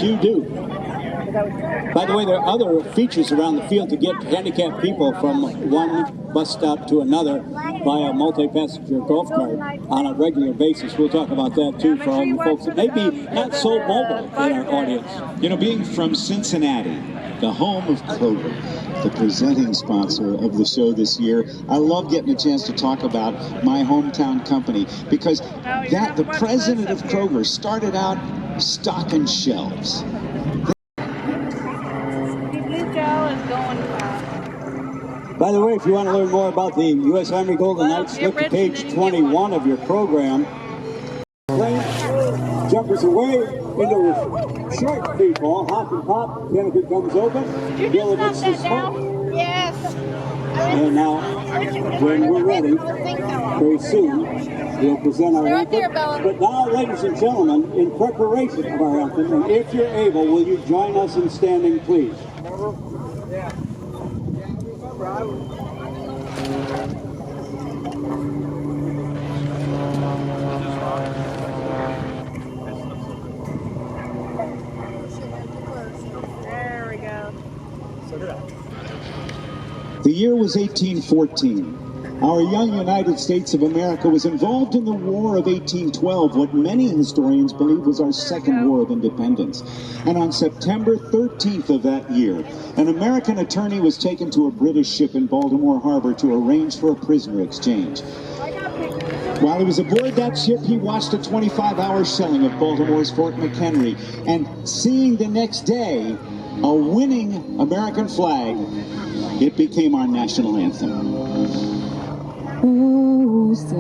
you do. By the way, there are other features around the field to get handicapped people from one bus stop to another by a multi-passenger golf cart on a regular basis. We'll talk about that too for all you folks that may be not so mobile in our audience. You know, being from Cincinnati, the home of Kroger, the presenting sponsor of the show this year, I love getting a chance to talk about my hometown company because the president of Kroger started out stocking shelves. By the way, if you want to learn more about the U.S. Army Golden Knights, look at page 21 of your program. Jumpers away into short free ball. Hop and pop. Canopy comes open. Did you just knock that down? Yes. And now, when we're ready, very soon, we'll present our anthem. But now, ladies and gentlemen, in preparation of our anthem, and if you're able, will you join us in standing, please? There we go. The year was 1814. Our young United States of America was involved in the War of 1812, what many historians believe was our second war of independence. And on September 13th of that year, an American attorney was taken to a British ship in Baltimore Harbor to arrange for a prisoner exchange. While he was aboard that ship, he watched a 25-hour shelling of Baltimore's Fort McHenry, and seeing the next day a winning American flag, it became our national anthem. Oh, say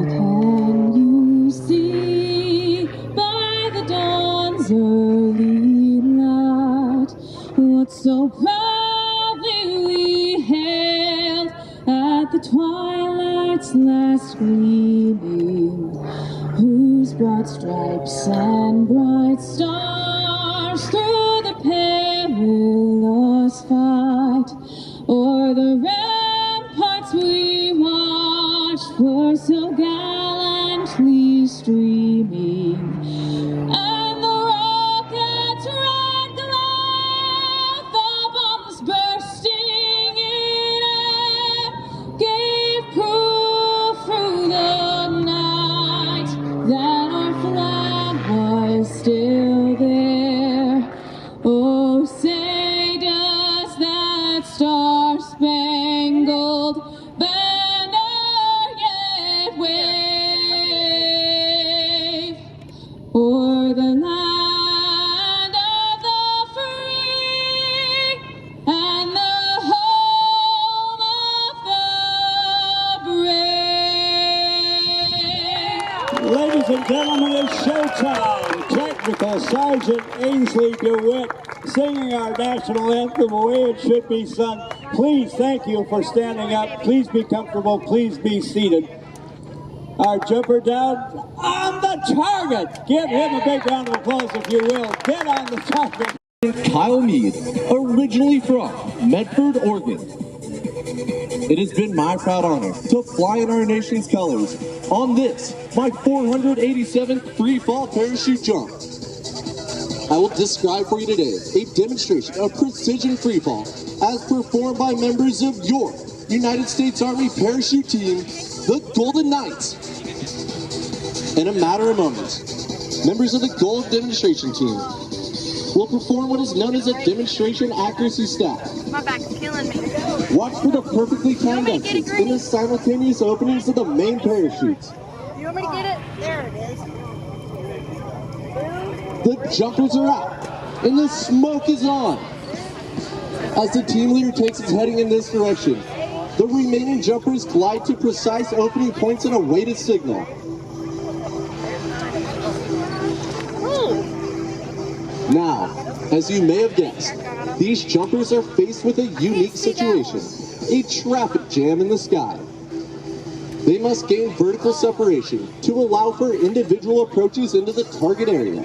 can you see by the dawn's early light what so proudly we hailed at the twilight's last gleaming, whose broad stripes and bright stars through the perilous fight o'er the ramparts we watched were so gallantly streaming, and the rocket's red glare, the bombs bursting in air, gave proof through the night that our flag was still there. Oh, say does that star-spangled banner yet wave o'er the land of the free and the home of the brave? Ladies and gentlemen, it's showtime. Technical Sergeant Ainsley DeWitt singing our national anthem the way it should be sung. Please, thank you for standing up. Please be comfortable. Please be seated. Our jumper down on the target. Give him a big round of applause if you will. Get on the target. Kyle Mead, originally from Medford, Oregon. It has been my proud honor to fly in our nation's colors on this, my 487th free fall parachute jump. I will describe for you today a demonstration of precision free fall as performed by members of your United States Army parachute team, the Golden Knights. In a matter of moments, members of the Gold Demonstration Team will perform what is known as a demonstration accuracy stack. My back's killing me. Watch for the perfectly timed exits in the simultaneous openings of the main parachutes. You want me to get it? There it is. The jumpers are out, and the smoke is on. As the team leader takes his heading in this direction, the remaining jumpers glide to precise opening points and await a signal. Now, as you may have guessed, these jumpers are faced with a unique situation, a traffic jam in the sky. They must gain vertical separation to allow for individual approaches into the target area.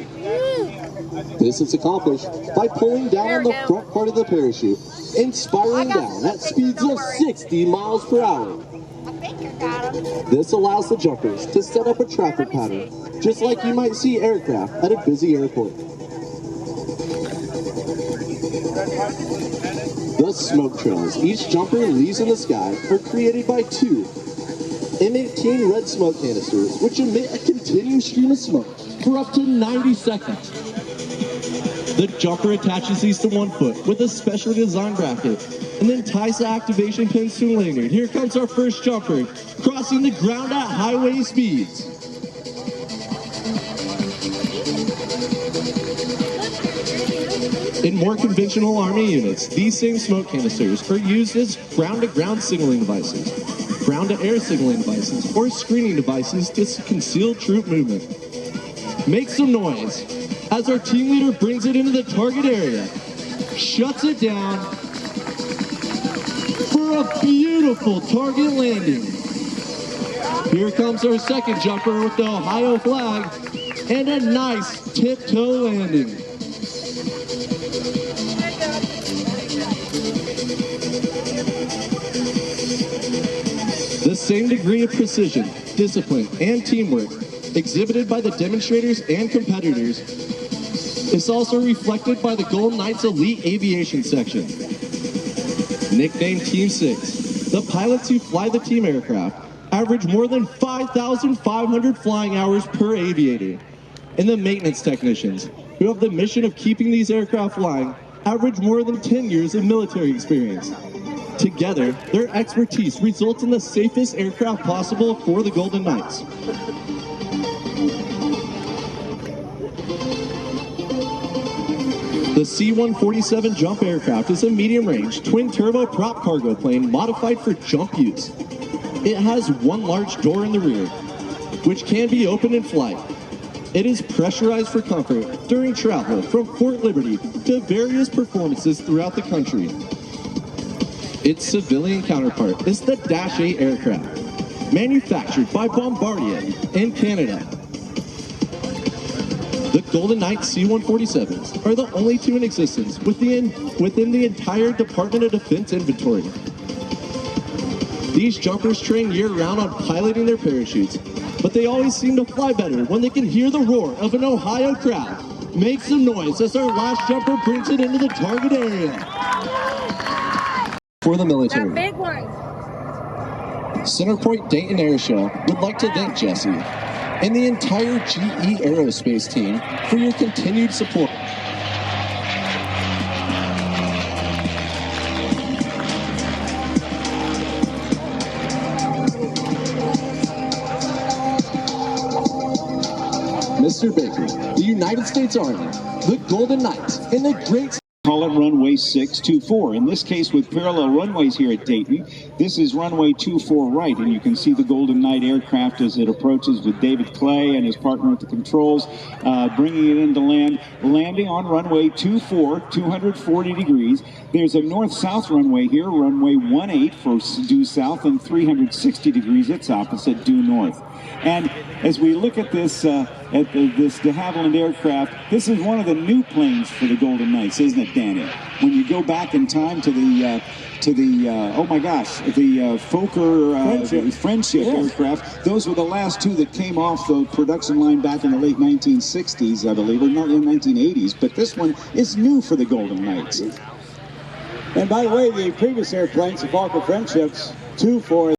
This is accomplished by pulling down on the front part of the parachute and spiraling down at speeds of 60 miles per hour. This allows the jumpers to set up a traffic pattern, just like you might see aircraft at a busy airport. The smoke trails each jumper leaves in the sky are created by two M18 red smoke canisters, which emit a continuous stream of smoke for up to 90 seconds. The jumper attaches these to one foot with a specially designed bracket and then ties the activation pins to a lanyard. Here comes our first jumper, crossing the ground at highway speeds. In more conventional Army units, these same smoke canisters are used as ground-to-ground signaling devices, ground-to-air signaling devices, or screening devices to conceal troop movement. Make some noise as our team leader brings it into the target area, shuts it down for a beautiful target landing. Here comes our second jumper with the Ohio flag and a nice tiptoe landing. The same degree of precision, discipline, and teamwork exhibited by the demonstrators and competitors is also reflected by the Golden Knights Elite Aviation Section. Nicknamed Team 6, the pilots who fly the team aircraft average more than 5,500 flying hours per aviator. And the maintenance technicians, who have the mission of keeping these aircraft flying, average more than 10 years of military experience. Together, their expertise results in the safest aircraft possible for the Golden Knights. The C-147 jump aircraft is a medium-range, twin-turbo prop cargo plane modified for jump use. It has one large door in the rear, which can be opened in flight. It is pressurized for comfort during travel from Fort Liberty to various performances throughout the country. Its civilian counterpart is the Dash 8 aircraft, manufactured by Bombardier in Canada. The Golden Knight C-147s are the only two in existence within the entire Department of Defense inventory. These jumpers train year-round on piloting their parachutes, but they always seem to fly better when they can hear the roar of an Ohio crowd. Make some noise as our last jumper brings it into the target area. For the military, That big one. CenterPoint Dayton Airshow would like to thank Jesse and the entire GE Aerospace team for your continued support. Mr. Baker, the United States Army, the Golden Knights, and the great... Call it runway 624. In this case, with parallel runways here at Dayton, this is runway 24 right, and you can see the Golden Knight aircraft as it approaches with David Clay and his partner at the controls, bringing it into land, landing on runway 24, 240 degrees. There's a north-south runway here, runway 18 for due south, and 360 degrees, its opposite, due north. And as we look at this this de Havilland aircraft, this is one of the new planes for the Golden Knights, isn't it, Danny? When you go back in time to the oh my gosh, the Fokker Friendship aircraft, those were the last two that came off the production line back in the late 1960s, I believe, or not in the 1980s. But this one is new for the Golden Knights. And by the way, the previous airplanes, the Fokker Friendships, 2 for